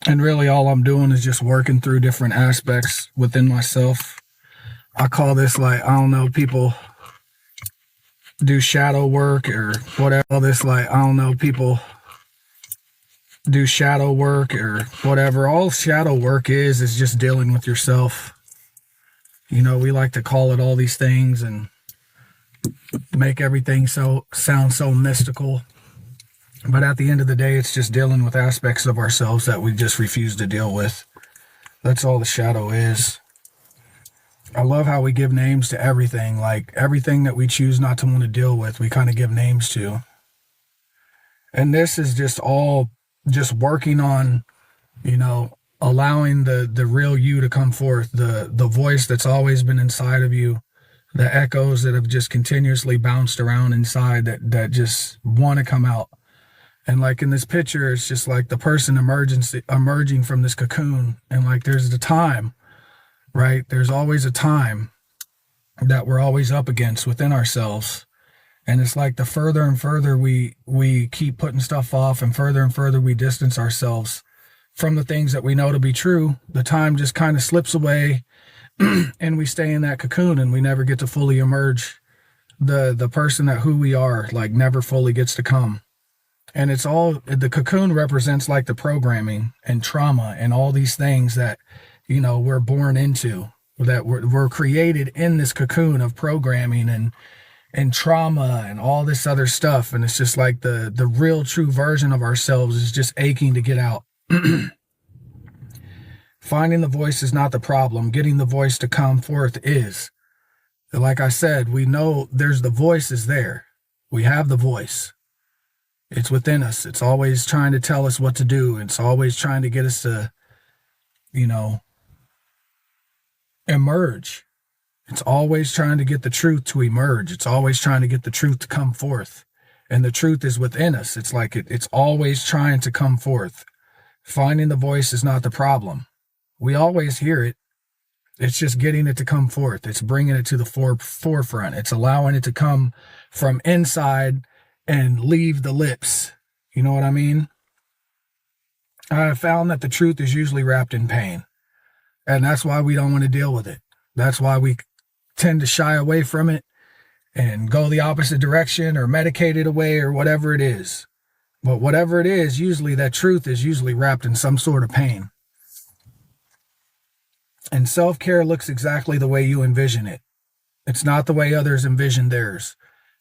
And really all I'm doing is just working through different aspects within myself. I call this, like, I don't know, people do shadow work or whatever. All this, like, I don't know, people do shadow work or whatever. All shadow work is just dealing with yourself. You know, we like to call it all these things and make everything sound so mystical. But at the end of the day, it's just dealing with aspects of ourselves that we just refuse to deal with. That's all the shadow is. I love how we give names to everything. Like everything that we choose not to want to deal with, we kind of give names to. And this is just all just working on, you know, allowing the real you to come forth, the voice that's always been inside of you, the echoes that have just continuously bounced around inside that just want to come out. And like in this picture, it's just like the person emerging from this cocoon. And like there's the time, right? There's always a time that we're always up against within ourselves. And it's like the further and further we keep putting stuff off and further we distance ourselves from the things that we know to be true, the time just kind of slips away and we stay in that cocoon and we never get to fully emerge. The person that who we are, like, never fully gets to come. And it's all, the cocoon represents like the programming and trauma and all these things that, you know, we're born into, that we're created in this cocoon of programming and trauma and all this other stuff. And it's just like the real true version of ourselves is just aching to get out. Finding the voice is not the problem. Getting the voice to come forth is. Like I said, we know there's the voice is there. We have the voice. It's within us. It's always trying to tell us what to do. It's always trying to get us to, you know, emerge. It's always trying to get the truth to emerge. It's always trying to get the truth to come forth. And the truth is within us. It's like it's always trying to come forth. Finding the voice is not the problem. We always hear it. It's just getting it to come forth. It's bringing it to the forefront. It's allowing it to come from inside and leave the lips. You know what I mean? I have found that the truth is usually wrapped in pain. And that's why we don't want to deal with it. That's why we tend to shy away from it and go the opposite direction or medicate it away or whatever it is. But whatever it is, usually that truth is usually wrapped in some sort of pain. And self-care looks exactly the way you envision it. It's not the way others envision theirs.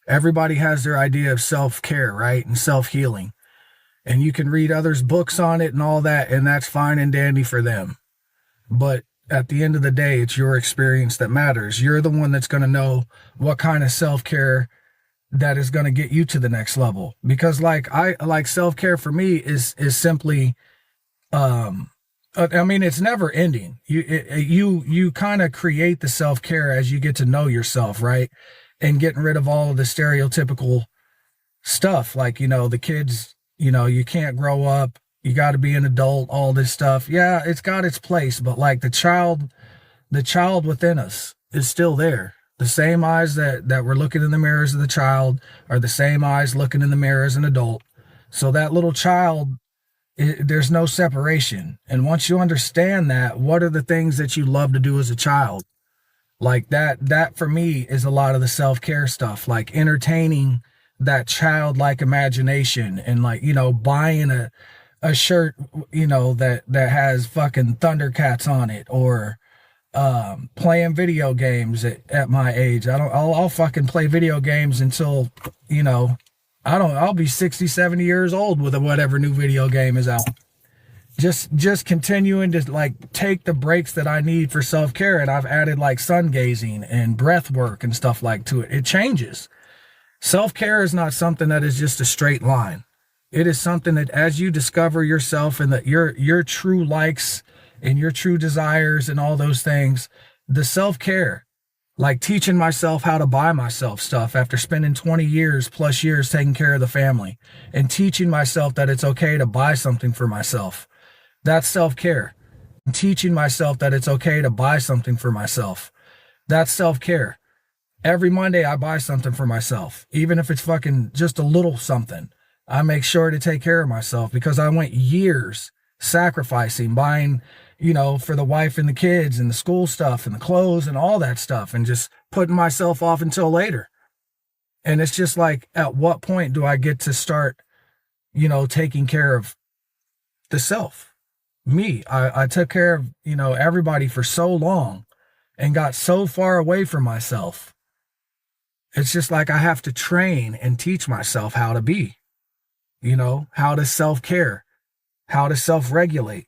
Everybody has their idea of self-care, right? And self-healing. And you can read others' books on it and all that, and that's fine and dandy for them. But at the end of the day, it's your experience that matters. You're the one that's going to know what kind of self-care that is going to get you to the next level. Because like self-care for me is simply, I mean, it's never ending. You kind of create the self-care as you get to know yourself, right? And getting rid of all of the stereotypical stuff. Like, you know, the kids, you know, you can't grow up. You got to be an adult, all this stuff. Yeah, it's got its place. But like the child within us is still there. The same eyes that were looking in the mirrors of the child are the same eyes looking in the mirror as an adult. So that little child, there's no separation. And once you understand that, what are the things that you love to do as a child? Like that for me is a lot of the self-care stuff, like entertaining that childlike imagination and, like, you know, buying a shirt, you know, that has fucking Thundercats on it, or playing video games at my age. I'll fucking play video games until, you know, I'll be 60, 70 years old with whatever new video game is out. Just continuing to, like, take the breaks that I need for self-care. And I've added like sun gazing and breath work and stuff like to it. It changes. Self-care is not something that is just a straight line. It is something that as you discover yourself and that your true likes and your true desires and all those things, the self-care, like teaching myself how to buy myself stuff after spending 20 years plus years taking care of the family, and teaching myself that it's okay to buy something for myself. That's self-care. Teaching myself that it's okay to buy something for myself. That's self-care. Every Monday I buy something for myself, even if it's fucking just a little something. I make sure to take care of myself because I went years sacrificing, buying, for the wife and the kids and the school stuff and the clothes and all that stuff, and just putting myself off until later. And it's just like, at what point do I get to start, taking care of the self? Me, I took care of, everybody for so long and got so far away from myself. It's just like I have to train and teach myself how to be, how to self-care, how to self-regulate.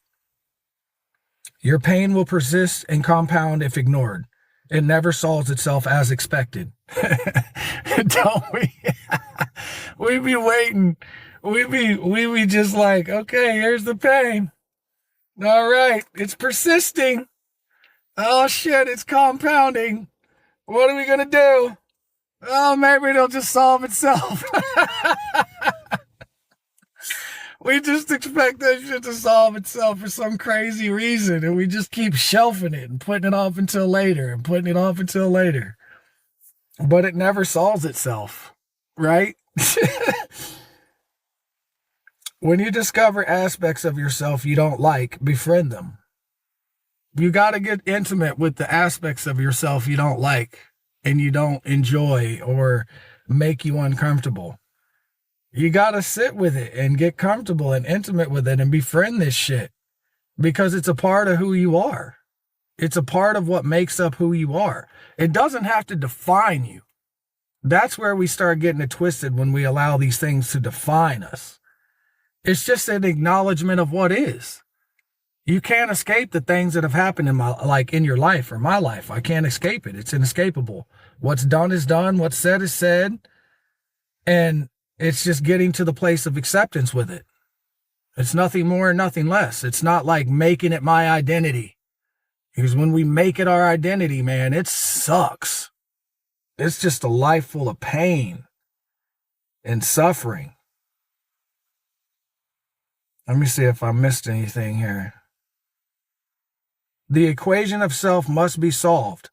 Your pain will persist and compound if ignored. It never solves itself as expected. Don't we? We be waiting. We be just like, okay, here's the pain. All right, it's persisting. Oh shit, it's compounding. What are we gonna do? Oh, maybe it'll just solve itself. We just expect that shit to solve itself for some crazy reason, and we just keep shelving it and putting it off until later and putting it off until later. But it never solves itself, right? When you discover aspects of yourself you don't like, befriend them. You got to get intimate with the aspects of yourself you don't like and you don't enjoy or make you uncomfortable. You got to sit with it and get comfortable and intimate with it and befriend this shit, because it's a part of who you are. It's a part of what makes up who you are. It doesn't have to define you. That's where we start getting it twisted, when we allow these things to define us. It's just an acknowledgement of what is. You can't escape the things that have happened in your life or my life. I can't escape it. It's inescapable. What's done is done. What's said is said. And it's just getting to the place of acceptance with it. It's nothing more and nothing less. It's not like making it my identity. Because when we make it our identity, man, it sucks. It's just a life full of pain and suffering. Let me see if I missed anything here. The equation of self must be solved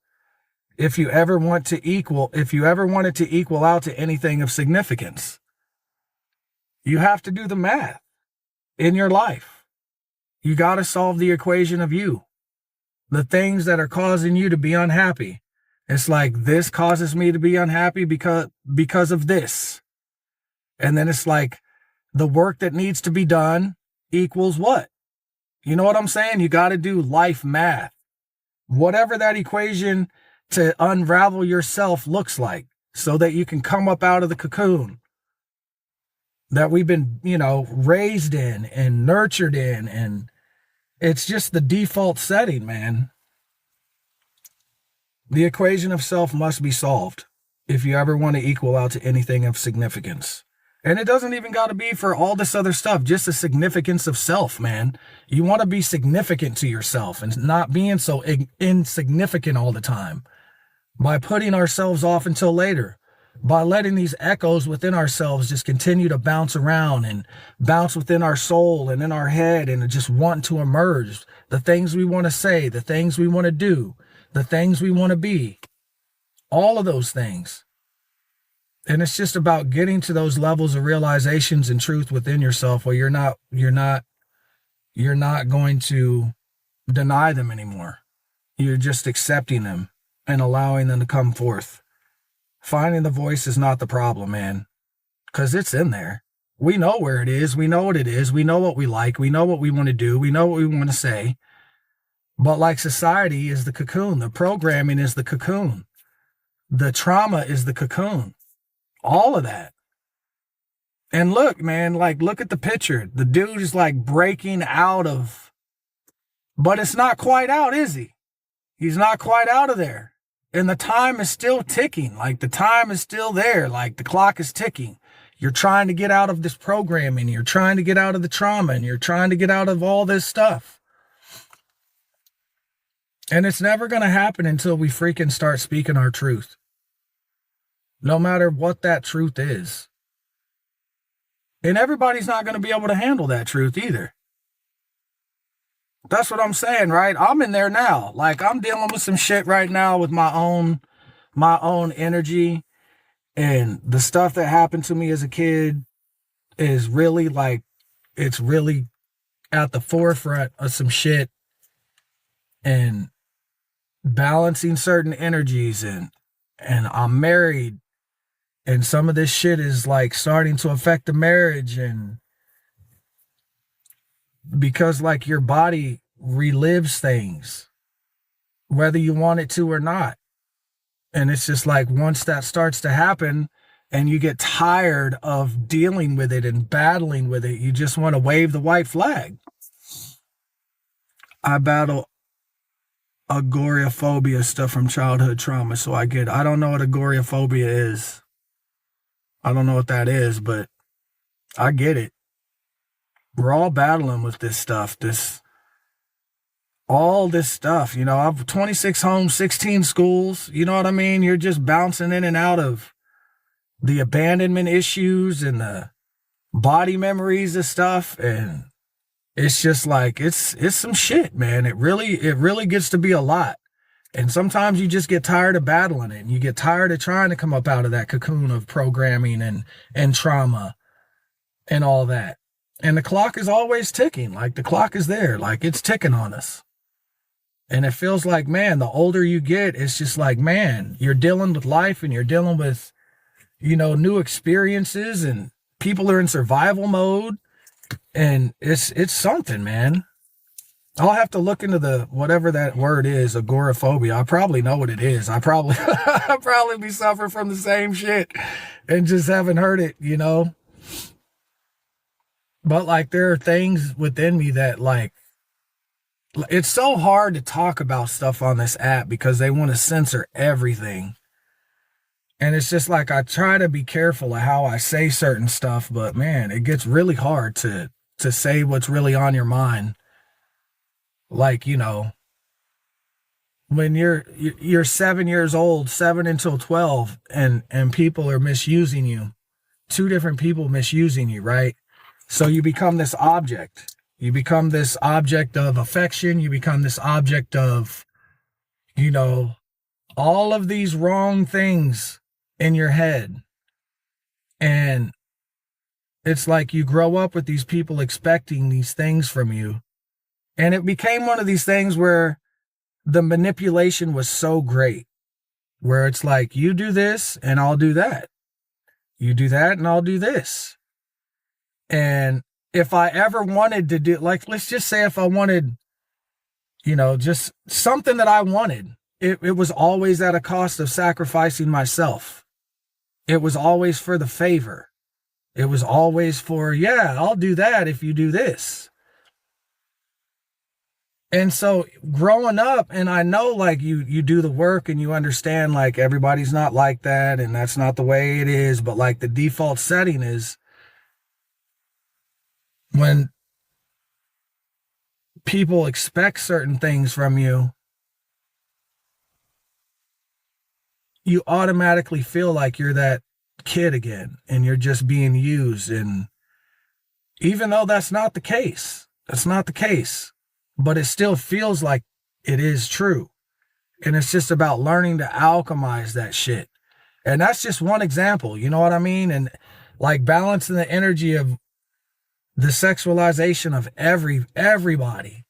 if you ever want it to equal out to anything of significance. You have to do the math in your life. You got to solve the equation of you. The things that are causing you to be unhappy. It's like, this causes me to be unhappy because of this. And then it's like, the work that needs to be done equals what? You know what I'm saying? You got to do life math. Whatever that equation to unravel yourself looks like, so that you can come up out of the cocoon that we've been, raised in and nurtured in. And it's just the default setting, man. The equation of self must be solved if you ever want to equal out to anything of significance. And it doesn't even got to be for all this other stuff, just the significance of self, man. You want to be significant to yourself and not being so insignificant all the time. By putting ourselves off until later. By letting these echoes within ourselves just continue to bounce around and bounce within our soul and in our head, and just want to emerge. The things we want to say, the things we want to do, the things we want to be. All of those things. And it's just about getting to those levels of realizations and truth within yourself where you're not going to deny them anymore. You're just accepting them and allowing them to come forth. Finding the voice is not the problem, man, because it's in there. We know where it is. We know what it is. We know what we like. We know what we want to do. We know what we want to say. But like society is the cocoon. The programming is the cocoon. The trauma is the cocoon. All of that. And look, man, look at the picture. The dude is breaking out of, but it's not quite out, is he? He's not quite out of there. And the time is still ticking. The time is still there. The clock is ticking. You're trying to get out of this programming. You're trying to get out of the trauma, and you're trying to get out of all this stuff. And it's never going to happen until we freaking start speaking our truth. No matter what that truth is. And everybody's not going to be able to handle that truth either. That's what I'm saying, right? I'm in there now. I'm dealing with some shit right now with my own energy. And the stuff that happened to me as a kid is really it's really at the forefront of some shit and balancing certain energies, and I'm married, and some of this shit is like starting to affect the marriage, and because like your body relives things whether you want it to or not. And it's just like once that starts to happen and you get tired of dealing with it and battling with it, you just want to wave the white flag. I battle agoraphobia stuff from childhood trauma, so I don't know what agoraphobia is. I don't know what that is, but I get it. We're all battling with this stuff, all this stuff. You know, I've 26 homes, 16 schools. You know what I mean? You're just bouncing in and out of the abandonment issues and the body memories of stuff. And it's just like, it's some shit, man. It really gets to be a lot. And sometimes you just get tired of battling it, and you get tired of trying to come up out of that cocoon of programming and trauma and all that. And the clock is always ticking. Like the clock is there, like it's ticking on us. And it feels like, man, the older you get, it's just like, man, you're dealing with life and you're dealing with, you know, new experiences, and people are in survival mode, and it's something, man. I'll have to look into the, whatever that word is, agoraphobia. I probably know what it is. I probably be suffering from the same shit and just haven't heard it, you know? But like, there are things within me that like, it's so hard to talk about stuff on this app because they want to censor everything. And it's just like, I try to be careful of how I say certain stuff, but man, it gets really hard to say what's really on your mind. Like, you know, when you're 7 years old, 7 until 12, and people are misusing you, two different people misusing you, right? So you become this object. You become this object of affection. You become this object of, you know, all of these wrong things in your head. And it's like you grow up with these people expecting these things from you. And it became one of these things where the manipulation was so great, where it's like, you do this and I'll do that. You do that and I'll do this. And if I ever wanted to do, like, let's just say if I wanted, you know, just something that I wanted, it was always at a cost of sacrificing myself. It was always for the favor. It was always for, yeah, I'll do that if you do this. And so growing up, and I know like you do the work and you understand like everybody's not like that and that's not the way it is, but like the default setting is when people expect certain things from you, you automatically feel like you're that kid again and you're just being used. And even though that's not the case, but it still feels like it is true. And it's just about learning to alchemize that shit. And that's just one example, you know what I mean? And like balancing the energy of the sexualization of everybody,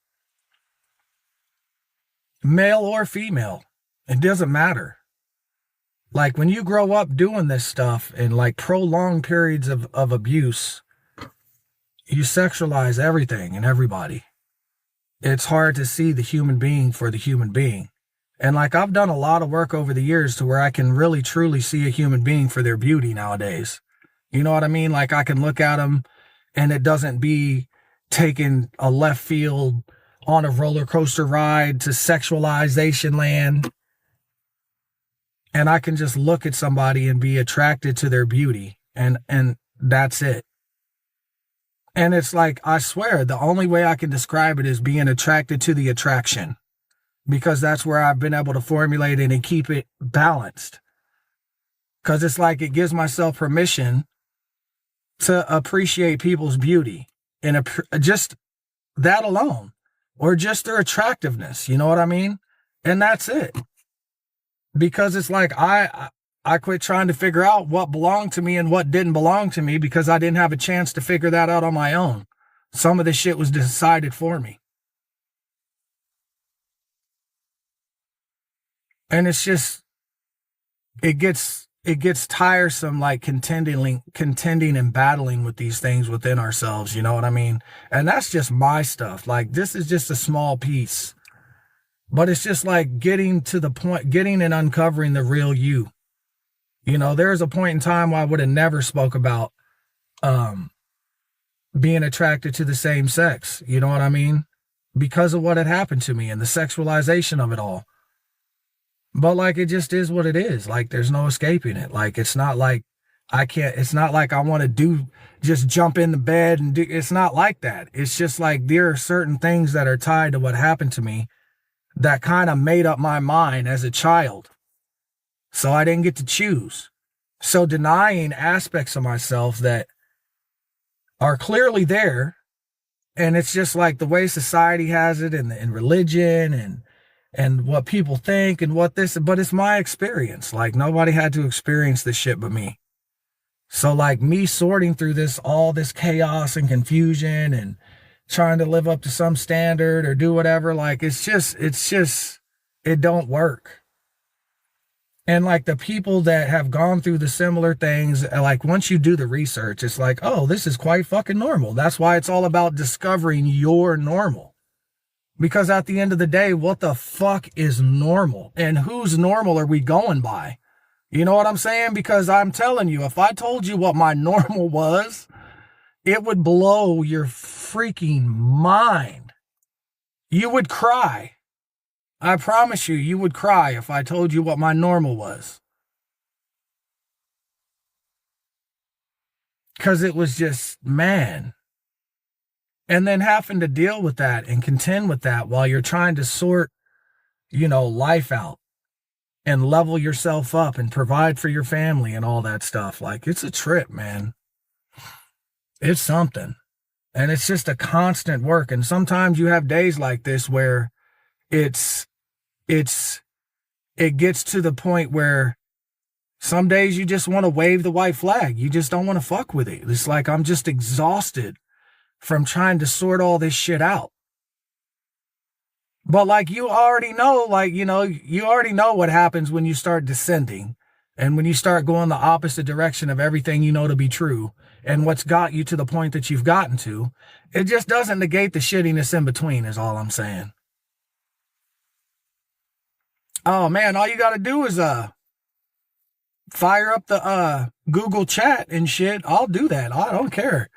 male or female, it doesn't matter. Like when you grow up doing this stuff and like prolonged periods of abuse, you sexualize everything and everybody. It's hard to see the human being for the human being. And like I've done a lot of work over the years to where I can really truly see a human being for their beauty nowadays. You know what I mean? Like I can look at them and it doesn't be taking a left field on a roller coaster ride to sexualization land. And I can just look at somebody and be attracted to their beauty. And that's it. And it's like, I swear, the only way I can describe it is being attracted to the attraction, because that's where I've been able to formulate it and keep it balanced. Because it's like it gives myself permission to appreciate people's beauty and just that alone, or just their attractiveness. You know what I mean? And that's it. Because it's like I quit trying to figure out what belonged to me and what didn't belong to me because I didn't have a chance to figure that out on my own. Some of the shit was decided for me. And it's just, it gets tiresome, like contending and battling with these things within ourselves, you know what I mean? And that's just my stuff. Like, this is just a small piece, but it's just like getting to the point, getting and uncovering the real you. You know, there was a point in time where I would have never spoke about being attracted to the same sex, you know what I mean, because of what had happened to me and the sexualization of it all. But like, it just is what it is. Like, there's no escaping it. Like, it's not like it's not like I want to just jump in the bed and do, it's not like that. It's just like, there are certain things that are tied to what happened to me that kind of made up my mind as a child. So I didn't get to choose. So denying aspects of myself that are clearly there, and it's just like the way society has it, and religion and what people think and what this, but it's my experience. Like, nobody had to experience this shit but me. So like, me sorting through all this chaos and confusion and trying to live up to some standard or do whatever, like, it's just, it don't work. And like, the people that have gone through the similar things, like, once you do the research, it's like, oh, this is quite fucking normal. That's why it's all about discovering your normal. Because at the end of the day, what the fuck is normal? And whose normal are we going by? You know what I'm saying? Because I'm telling you, if I told you what my normal was, it would blow your freaking mind. You would cry. I promise you, you would cry if I told you what my normal was. Because it was just, man. And then having to deal with that and contend with that while you're trying to sort, life out and level yourself up and provide for your family and all that stuff. Like, it's a trip, man. It's something. And it's just a constant work. And sometimes you have days like this where it gets to the point where some days you just want to wave the white flag. You just don't want to fuck with it. It's like, I'm just exhausted from trying to sort all this shit out. But like, you already know, you already know what happens when you start descending and when you start going the opposite direction of everything you know to be true and what's got you to the point that you've gotten to. It just doesn't negate the shittiness in between, is all I'm saying. Oh man, all you gotta do is fire up the Google chat and shit. I'll do that. I don't care.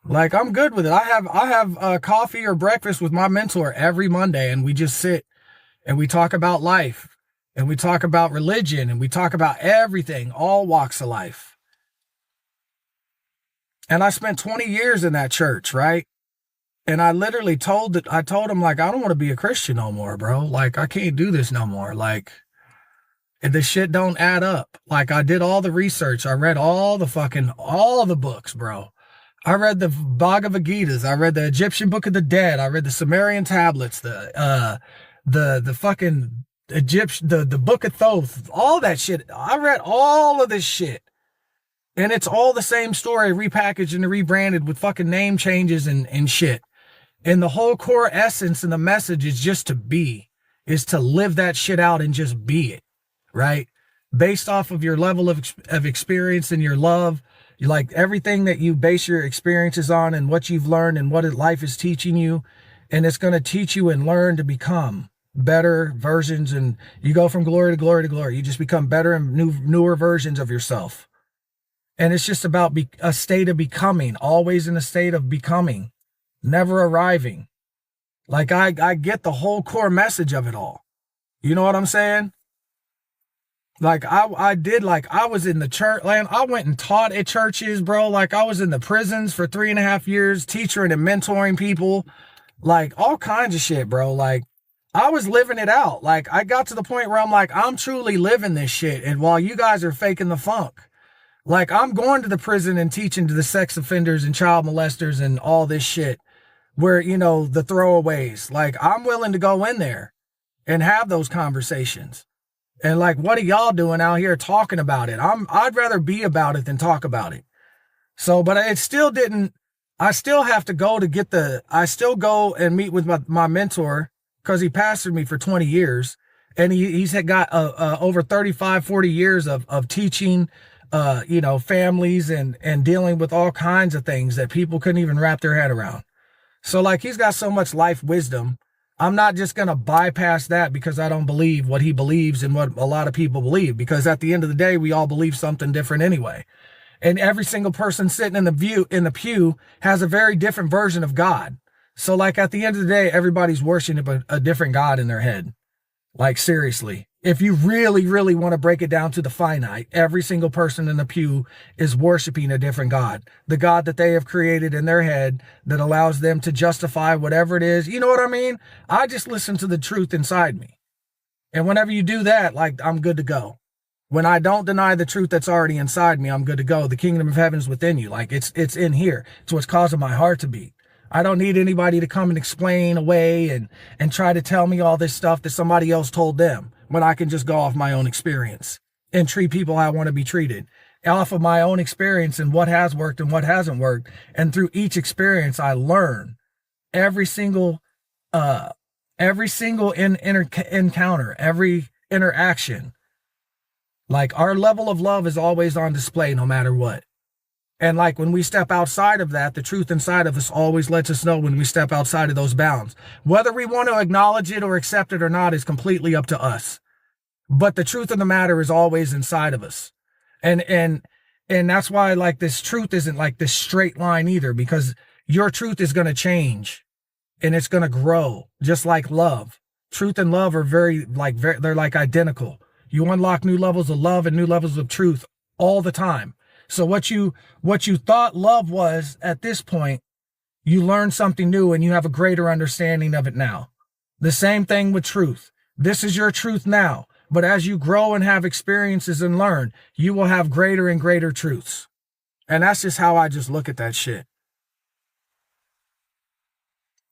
Like, I'm good with it. I have coffee or breakfast with my mentor every Monday, and we just sit and we talk about life and we talk about religion and we talk about everything, all walks of life. And I spent 20 years in that church, right? And I literally told him, like, I don't want to be a Christian no more, bro. Like, I can't do this no more. Like, the shit don't add up. Like, I did all the research. I read all the books, bro. I read the Bhagavad Gitas. I read the Egyptian Book of the Dead. I read the Sumerian tablets, the fucking Egyptian, the Book of Thoth, all that shit. I read all of this shit. And it's all the same story, repackaged and rebranded with fucking name changes and shit. And the whole core essence and the message is just is to live that shit out and just be it, right? Based off of your level of experience and your love. You like everything that you base your experiences on and what you've learned and what life is teaching you. And it's going to teach you and learn to become better versions. And you go from glory to glory to glory. You just become better and newer versions of yourself. And it's just about a state of becoming, always in a state of becoming, never arriving. Like, I get the whole core message of it all. You know what I'm saying? Like, I was in the church land. I went and taught at churches, bro. Like, I was in the prisons for 3.5 years, teaching and mentoring people, like all kinds of shit, bro. Like, I was living it out. Like, I got to the point where I'm like, I'm truly living this shit. And while you guys are faking the funk, like, I'm going to the prison and teaching to the sex offenders and child molesters and all this shit where, the throwaways, like, I'm willing to go in there and have those conversations. And like, what are y'all doing out here talking about it? I'd rather be about it than talk about it. So, but it still didn't I still have to go to get I still go and meet with my mentor because he pastored me for 20 years. And he's had got over 35, 40 years of teaching, families and dealing with all kinds of things that people couldn't even wrap their head around. So like he's got so much life wisdom. I'm not just going to bypass that because I don't believe what he believes and what a lot of people believe, because at the end of the day, we all believe something different anyway. And every single person sitting in the pew has a very different version of God. So like at the end of the day, everybody's worshiping a different God in their head. Like seriously, if you really, really want to break it down to the finite, every single person in the pew is worshiping a different God, the God that they have created in their head that allows them to justify whatever it is. You know what I mean? I just listen to the truth inside me. And whenever you do that, like I'm good to go. When I don't deny the truth that's already inside me, I'm good to go. The kingdom of heaven is within you. Like it's in here. It's what's causing my heart to beat. I don't need anybody to come and explain away and try to tell me all this stuff that somebody else told them, when I can just go off my own experience and treat people how I want to be treated, off of my own experience and what has worked and what hasn't worked. And through each experience, I learn every single encounter, every interaction. Like our level of love is always on display no matter what. And like when we step outside of that, the truth inside of us always lets us know when we step outside of those bounds. Whether we want to acknowledge it or accept it or not is completely up to us. But the truth of the matter is always inside of us. And that's why like this truth isn't like this straight line either, because your truth is going to change and it's going to grow just like love. Truth and love are they're like identical. You unlock new levels of love and new levels of truth all the time. So what you thought love was at this point, you learn something new and you have a greater understanding of it now. The same thing with truth. This is your truth now. But as you grow and have experiences and learn, you will have greater and greater truths. And that's just how I just look at that shit.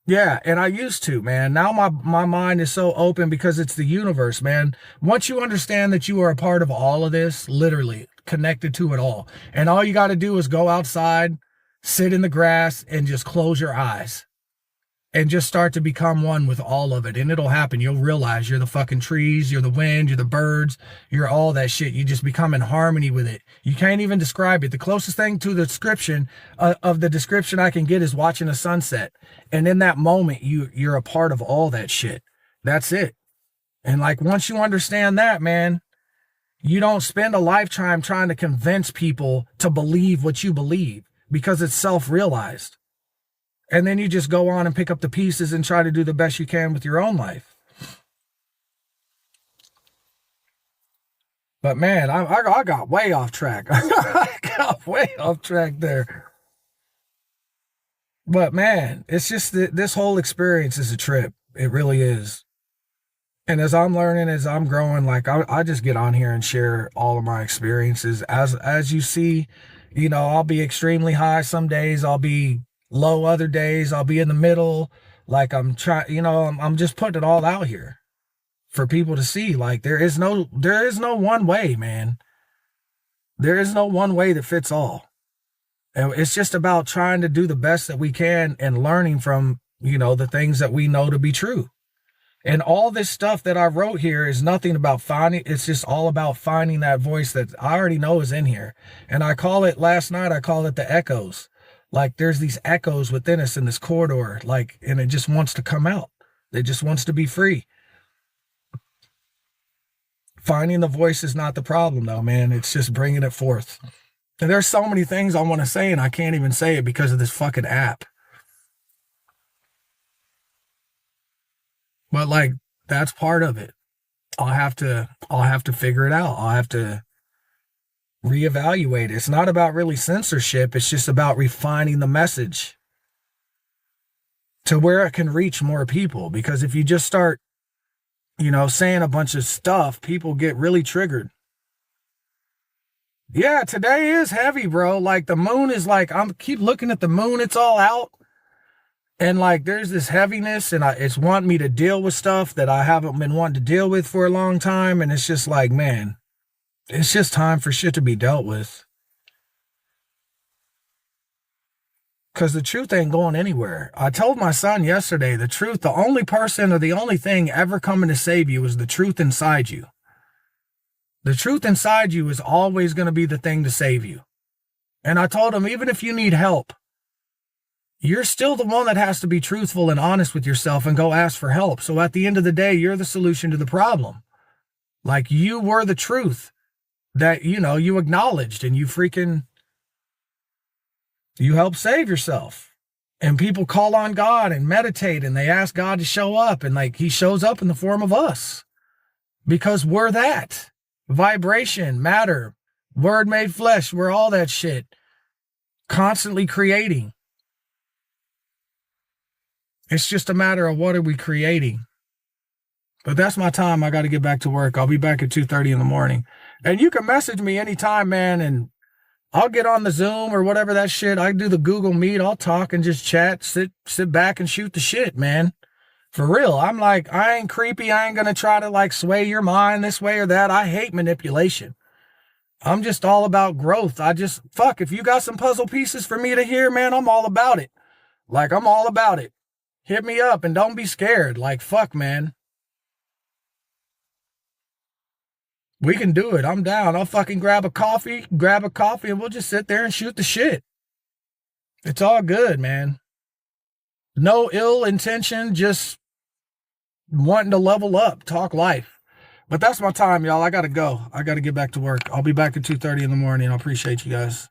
Yeah, and I used to, man. Now my mind is so open because it's the universe, man. Once you understand that you are a part of all of this, literally connected to it all, and all you got to do is go outside, sit in the grass, and just close your eyes and just start to become one with all of it. And it'll happen. You'll realize you're the fucking trees, you're the wind, you're the birds, you're all that shit. You just become in harmony with it. You can't even describe it. The closest thing to the description of the description I can get is watching a sunset. And in that moment, you're a part of all that shit. That's it. And like, once you understand that, man, you don't spend a lifetime trying to convince people to believe what you believe because it's self-realized. And then you just go on and pick up the pieces and try to do the best you can with your own life. But man, I got way off track. I got way off track there. But man, it's just this whole experience is a trip. It really is. And as I'm learning, as I'm growing, like I just get on here and share all of my experiences. As you see, I'll be extremely high some days. I'll be low other days. I'll be in the middle. Like I'm just putting it all out here for people to see. Like there is no one way, man. There is no one way that fits all. And it's just about trying to do the best that we can and learning from, the things that we know to be true. And all this stuff that I wrote here is nothing about it's just all about finding that voice that I already know is in here. And last night I called it the echoes. Like there's these echoes within us in this corridor, and it just wants to come out. It just wants to be free. Finding the voice is not the problem though, man. It's just bringing it forth. And there's so many things I want to say and I can't even say it because of this fucking app. But like, that's part of it. I'll have to figure it out. I'll have to reevaluate it. It's not about really censorship. It's just about refining the message to where it can reach more people. Because if you just start, saying a bunch of stuff, people get really triggered. Yeah, today is heavy, bro. Like the moon is I'm keep looking at the moon. It's all out. And there's this heaviness and it's wanting me to deal with stuff that I haven't been wanting to deal with for a long time. And it's just man, it's just time for shit to be dealt with. Because the truth ain't going anywhere. I told my son yesterday, the truth, the only person or the only thing ever coming to save you is the truth inside you. The truth inside you is always going to be the thing to save you. And I told him, even if you need help, you're still the one that has to be truthful and honest with yourself and go ask for help. So at the end of the day, you're the solution to the problem. Like, you were the truth that, you acknowledged, and you helped save yourself. And people call on God and meditate, and they ask God to show up, and like, he shows up in the form of us because we're that. Vibration, matter, word made flesh, we're all that shit. Constantly creating. It's just a matter of what are we creating. But that's my time. I got to get back to work. I'll be back at 2:30 in the morning. And you can message me anytime, man, and I'll get on the Zoom or whatever that shit. I do the Google Meet. I'll talk and just chat, sit back and shoot the shit, man. For real. I'm like, I ain't creepy. I ain't going to try to like sway your mind this way or that. I hate manipulation. I'm just all about growth. If you got some puzzle pieces for me to hear, man, I'm all about it. Like, I'm all about it. Hit me up and don't be scared. Like, fuck, man. We can do it. I'm down. I'll fucking grab a coffee, and we'll just sit there and shoot the shit. It's all good, man. No ill intention, just wanting to level up, talk life. But that's my time, y'all. I got to go. I got to get back to work. I'll be back at 2:30 in the morning. I appreciate you guys.